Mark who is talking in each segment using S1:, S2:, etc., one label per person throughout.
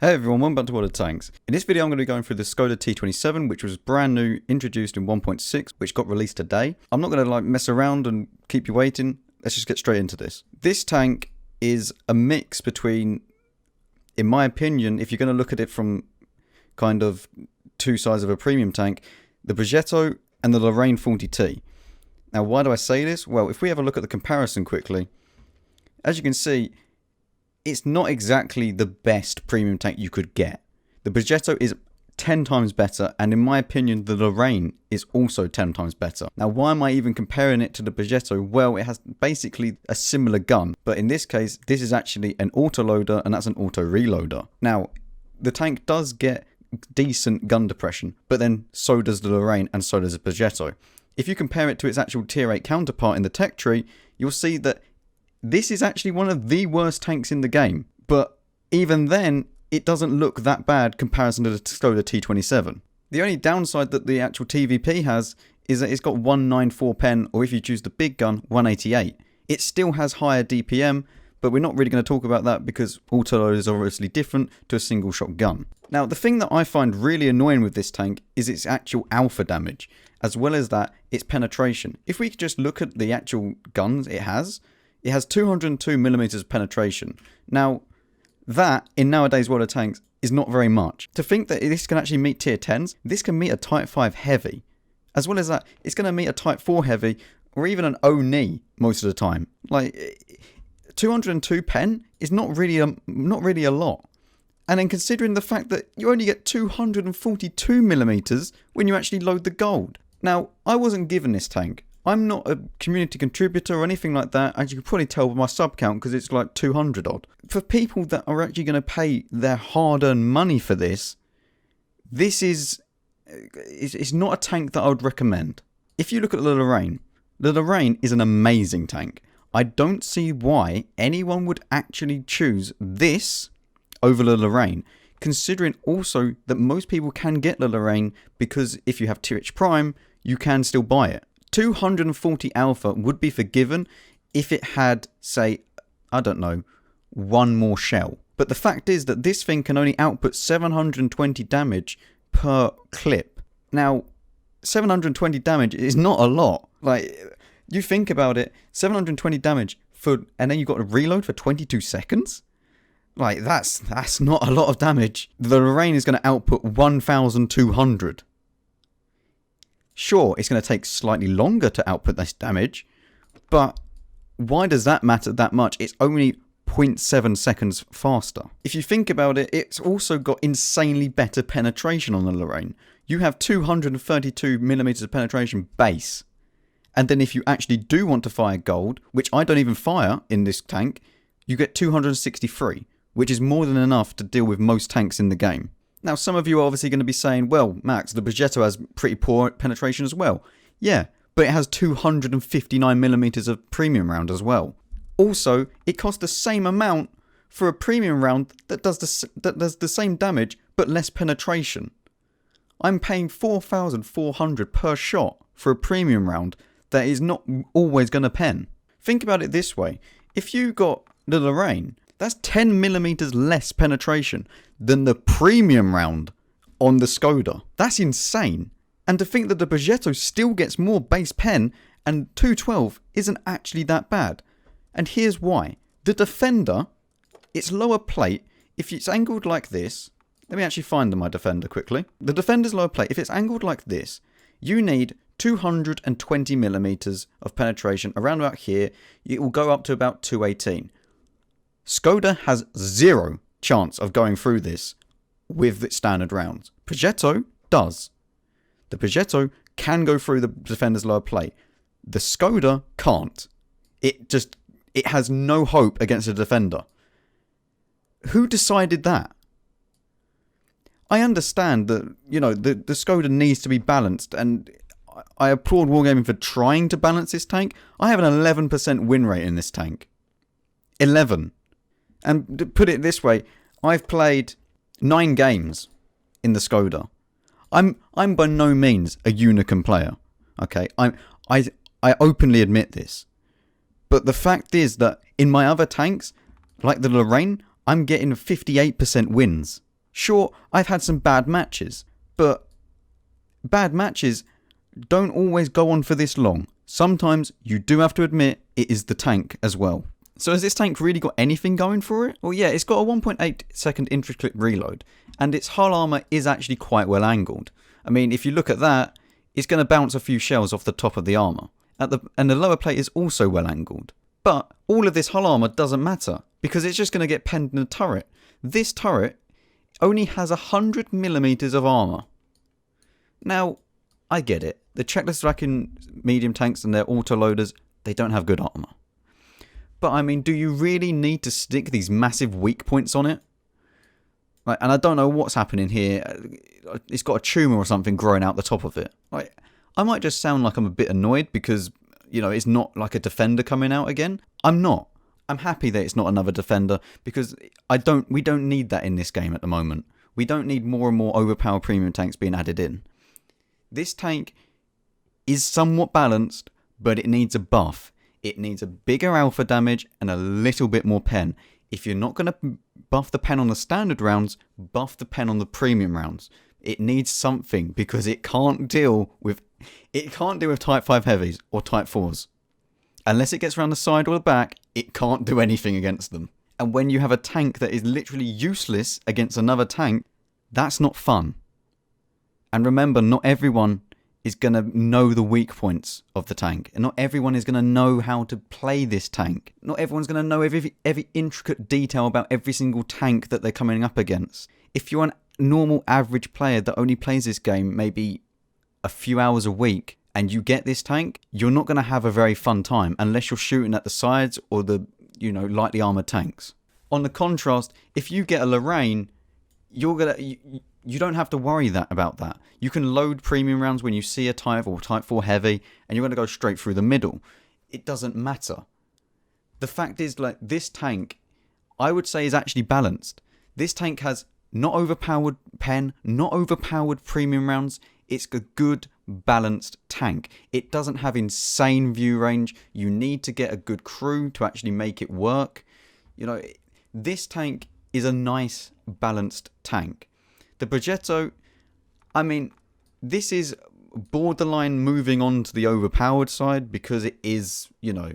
S1: Hey everyone, welcome back to World of Tanks. In this video I'm going to be going through the Skoda T27, which was brand new, introduced in 1.6, which got released today. I'm not going to mess around and keep you waiting. Let's just get straight into this. This tank is a mix between, in my opinion, if you're going to look at it from kind of two sides of a premium tank, the Progetto and the Lorraine 40T. Now why do I say this? Well, if we have a look at the comparison quickly, as you can see, it's not exactly the best premium tank you could get. The Progetto is 10 times better, and in my opinion, the Lorraine is also 10 times better. Now, why am I even comparing it to the Progetto? Well, it has basically a similar gun, but in this case, this is actually an autoloader, and that's an auto reloader. Now, the tank does get decent gun depression, but then so does the Lorraine, and so does the Progetto. If you compare it to its actual tier 8 counterpart in the tech tree, you'll see that this is actually one of the worst tanks in the game, but even then, it doesn't look that bad comparison to the Skoda T27. The only downside that the actual TVP has is that it's got 194 pen, or if you choose the big gun, 188. It still has higher DPM, but we're not really going to talk about that because autoloaders are obviously different to a single shot gun. Now, the thing that I find really annoying with this tank is its actual alpha damage, as well as that, its penetration. If we could just look at the actual guns it has 202mm penetration. Now, that, in nowadays World of Tanks, is not very much. To think that this can actually meet tier 10s, this can meet a type 5 heavy. As well as that, it's going to meet a type 4 heavy, or even an ONI most of the time. 202 pen is not really a lot. And then considering the fact that you only get 242mm when you actually load the gold. Now, I wasn't given this tank. I'm not a community contributor or anything like that, as you can probably tell by my sub count because it's like 200 odd. For people that are actually going to pay their hard-earned money for this, it's not a tank that I would recommend. If you look at the Lorraine is an amazing tank. I don't see why anyone would actually choose this over the Lorraine, considering also that most people can get the Lorraine because if you have tier H Prime, you can still buy it. 240 alpha would be forgiven if it had, say, I don't know, one more shell. But the fact is that this thing can only output 720 damage per clip. Now, 720 damage is not a lot. You think about it, 720 damage and then you've got to reload for 22 seconds? That's not a lot of damage. The Lorraine is going to output 1,200. Sure, it's going to take slightly longer to output this damage, but why does that matter that much? It's only 0.7 seconds faster. If you think about it, it's also got insanely better penetration on the Lorraine. You have 232mm of penetration base, and then if you actually do want to fire gold, which I don't even fire in this tank, you get 263, which is more than enough to deal with most tanks in the game. Now, some of you are obviously going to be saying, well, Max, the Progetto has pretty poor penetration as well. Yeah, but it has 259mm of premium round as well. Also, it costs the same amount for a premium round that does the same damage, but less penetration. I'm paying 4,400 per shot for a premium round that is not always going to pen. Think about it this way. If you got the Lorraine, that's 10mm less penetration than the premium round on the Skoda. That's insane. And to think that the Progetto still gets more base pen and 212 isn't actually that bad. And here's why. The Defender, its lower plate, if it's angled like this, let me actually find my Defender quickly. The Defender's lower plate, if it's angled like this, you need 220mm of penetration around about here. It will go up to about 218. Skoda has zero chance of going through this with its standard rounds. Progetto does. The Progetto can go through the Defender's lower plate. The Skoda can't. It has no hope against the Defender. Who decided that? I understand that, the Skoda needs to be balanced, and I applaud Wargaming for trying to balance this tank. I have an 11% win rate in this tank. 11. And to put it this way, I've played 9 games in the Skoda. I'm by no means a Unicorn player. Okay, I openly admit this. But the fact is that in my other tanks, like the Lorraine, I'm getting 58% wins. Sure, I've had some bad matches, but bad matches don't always go on for this long. Sometimes you do have to admit it is the tank as well. So has this tank really got anything going for it? Well, yeah, it's got a 1.8 second intra-clip reload, and its hull armour is actually quite well angled. I mean, if you look at that, it's going to bounce a few shells off the top of the armour. And the lower plate is also well angled. But all of this hull armour doesn't matter, because it's just going to get penned in a turret. This turret only has 100mm of armour. Now, I get it. The Czechoslovakian medium tanks and their autoloaders, they don't have good armour. But I mean, do you really need to stick these massive weak points on it? Like, and I don't know what's happening here. It's got a tumour or something growing out the top of it. Like, I might just sound like I'm a bit annoyed because, you know, it's not like a defender coming out again. I'm not. I'm happy that it's not another defender because we don't need that in this game at the moment. We don't need more and more overpowered premium tanks being added in. This tank is somewhat balanced, but it needs a buff. It needs a bigger alpha damage and a little bit more pen. If you're not going to buff the pen on the standard rounds, buff the pen on the premium rounds. It needs something because it can't deal with Type 5 heavies or Type 4s. Unless it gets around the side or the back, it can't do anything against them. And when you have a tank that is literally useless against another tank, that's not fun. And remember, not everyone is going to know the weak points of the tank. And not everyone is going to know how to play this tank. Not everyone's going to know every intricate detail about every single tank that they're coming up against. If you're a normal average player that only plays this game maybe a few hours a week and you get this tank, you're not going to have a very fun time unless you're shooting at the sides or the, you know, lightly armoured tanks. On the contrast, if you get a Lorraine, you don't have to worry about that. You can load premium rounds when you see a Type or Type 4 heavy and you're going to go straight through the middle. It doesn't matter. The fact is, like, this tank, I would say, is actually balanced. This tank has not overpowered pen, not overpowered premium rounds. It's a good, balanced tank. It doesn't have insane view range. You need to get a good crew to actually make it work. You know, this tank is a nice, balanced tank. The Progetto, I mean, this is borderline moving on to the overpowered side because it is, you know,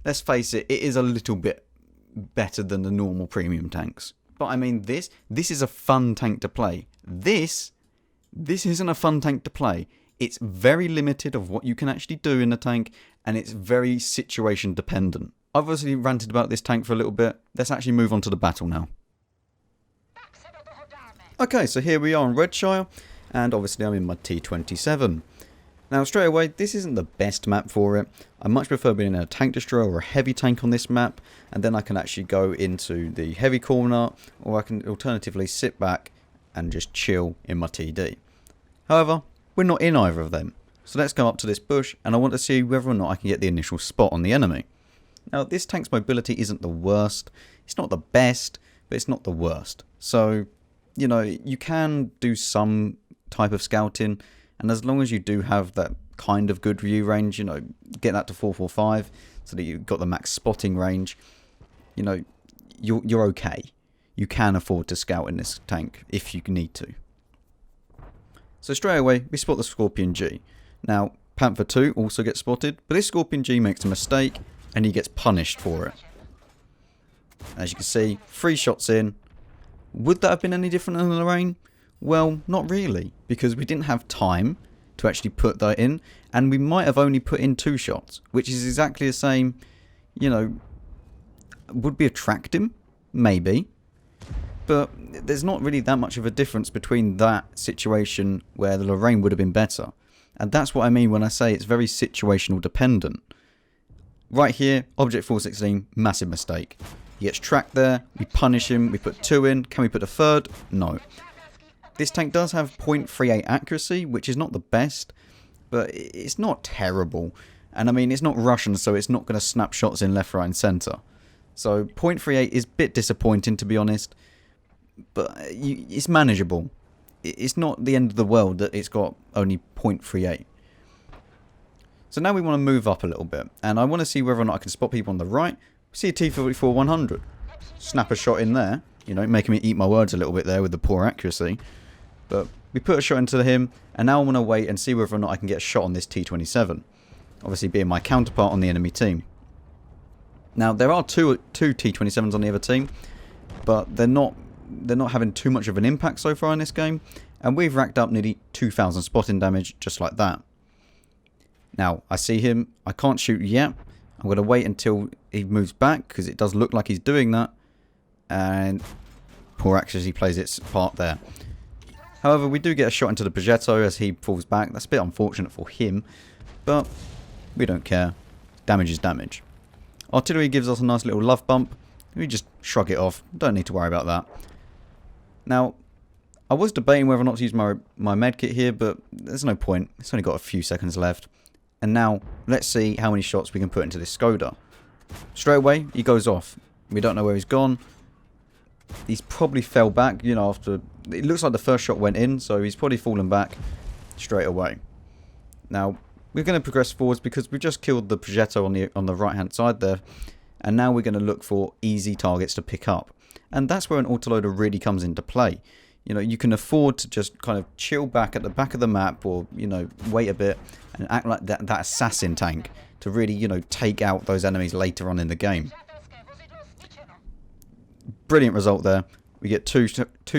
S1: let's face it, it is a little bit better than the normal premium tanks. But I mean, this is a fun tank to play. This isn't a fun tank to play. It's very limited of what you can actually do in the tank, and it's very situation dependent. I've obviously ranted about this tank for a little bit. Let's actually move on to the battle now. Okay, so here we are in Redshire, and obviously I'm in my T27. Now straight away, this isn't the best map for it. I much prefer being in a tank destroyer or a heavy tank on this map, and then I can actually go into the heavy corner, or I can alternatively sit back and just chill in my TD. However, we're not in either of them, so let's go up to this bush, and I want to see whether or not I can get the initial spot on the enemy. Now this tank's mobility isn't the worst, it's not the best, but it's not the worst. So, you know, you can do some type of scouting, and as long as you do have that kind of good view range, you know, get that to 445 so that you've got the max spotting range, you know, you're okay. You can afford to scout in this tank if you need to. So straight away, we spot the Scorpion G. Now, Panther 2 also gets spotted, but this Scorpion G makes a mistake, and he gets punished for it. As you can see, 3 shots in. Would that have been any different than the Lorraine? Well, not really, because we didn't have time to actually put that in, and we might have only put in 2 shots, which is exactly the same, you know, would we attract him? Maybe. But there's not really that much of a difference between that situation where the Lorraine would have been better. And that's what I mean when I say it's very situational dependent. Right here, Object 416, massive mistake. He gets tracked there, we punish him, we put 2 in, can we put a 3rd? No. This tank does have 0.38 accuracy, which is not the best, but it's not terrible. And I mean, it's not Russian, so it's not going to snap shots in left, right and centre. So 0.38 is a bit disappointing, to be honest, but it's manageable. It's not the end of the world that it's got only 0.38. So now we want to move up a little bit, and I want to see whether or not I can spot people on the right. See a T-34 100. Snap a shot in there. You know, making me eat my words a little bit there with the poor accuracy. But we put a shot into him, and now I want to wait and see whether or not I can get a shot on this T27. Obviously being my counterpart on the enemy team. Now, there are two T27s on the other team, but they're not having too much of an impact so far in this game, and we've racked up nearly 2,000 spotting damage just like that. Now, I see him. I can't shoot yet. I'm going to wait until he moves back, because it does look like he's doing that. And poor accuracy plays its part there. However, we do get a shot into the Progetto as he falls back. That's a bit unfortunate for him, but we don't care. Damage is damage. Artillery gives us a nice little love bump. We just shrug it off. Don't need to worry about that. Now, I was debating whether or not to use my medkit here, but there's no point. It's only got a few seconds left. And now, let's see how many shots we can put into this Skoda. Straight away, he goes off. We don't know where he's gone. He's probably fell back, you know, after... It looks like the first shot went in, so he's probably fallen back straight away. Now, we're going to progress forwards because we've just killed the Progetto on the right-hand side there. And now we're going to look for easy targets to pick up. And that's where an autoloader really comes into play. You know, you can afford to just kind of chill back at the back of the map, or, you know, wait a bit and act like that assassin tank to really, you know, take out those enemies later on in the game. Brilliant result there. We get two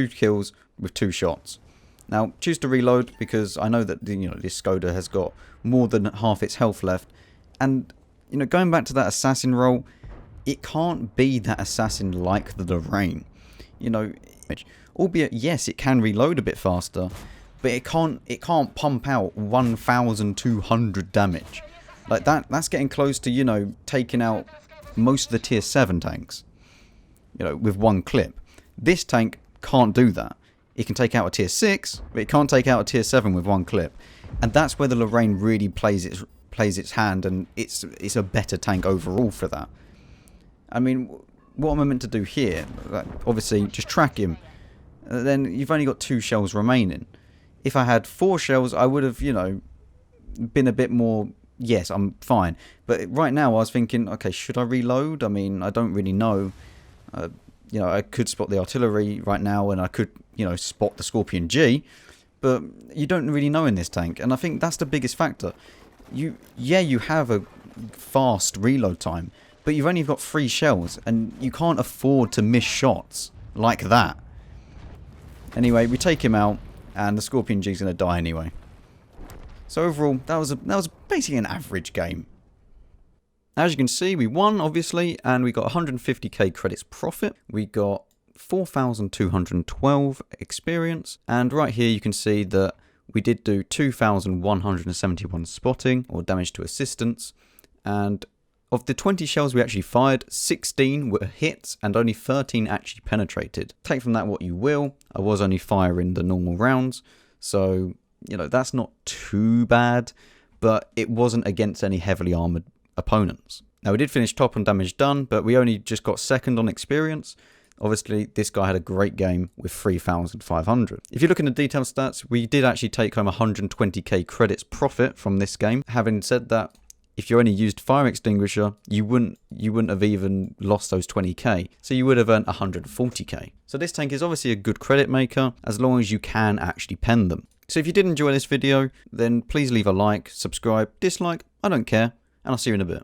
S1: kills with 2 shots. Now, choose to reload because I know that, you know, this Skoda has got more than half its health left. And, you know, going back to that assassin role, it can't be that assassin like the Lorraine. You know, albeit, yes, it can reload a bit faster, but it can't pump out 1,200 damage. Like that's getting close to, you know, taking out most of the tier 7 tanks, you know, with one clip. This tank can't do that. It can take out a tier 6, but it can't take out a tier 7 with one clip. And that's where the Lorraine really plays its hand, and it's a better tank overall for that. I mean, what am I meant to do here? Like, obviously, just track him. Then you've only got 2 shells remaining. If I had 4 shells, I would have, you know, been a bit more... Yes, I'm fine. But right now, I was thinking, okay, should I reload? I mean, I don't really know. You know, I could spot the artillery right now, and I could, you know, spot the Scorpion G. But you don't really know in this tank, and I think that's the biggest factor. You have a fast reload time, but you've only got 3 shells, and you can't afford to miss shots like that. Anyway, we take him out, and the Scorpion G's going to die anyway. So overall, that was basically an average game. As you can see, we won, obviously, and we got 150k credits profit. We got 4,212 experience, and right here you can see that we did do 2,171 spotting, or damage to assistance, and of the 20 shells we actually fired, 16 were hits and only 13 actually penetrated. Take from that what you will. I was only firing the normal rounds, so, you know, that's not too bad, but it wasn't against any heavily armoured opponents. Now, we did finish top on damage done, but we only just got second on experience. Obviously, this guy had a great game with 3,500. If you look in the detailed stats, we did actually take home 120k credits profit from this game. Having said that, if you only used fire extinguisher, you wouldn't have even lost those 20k. So you would have earned 140k. So this tank is obviously a good credit maker, as long as you can actually pen them. So if you did enjoy this video, then please leave a like, subscribe, dislike, I don't care, and I'll see you in a bit.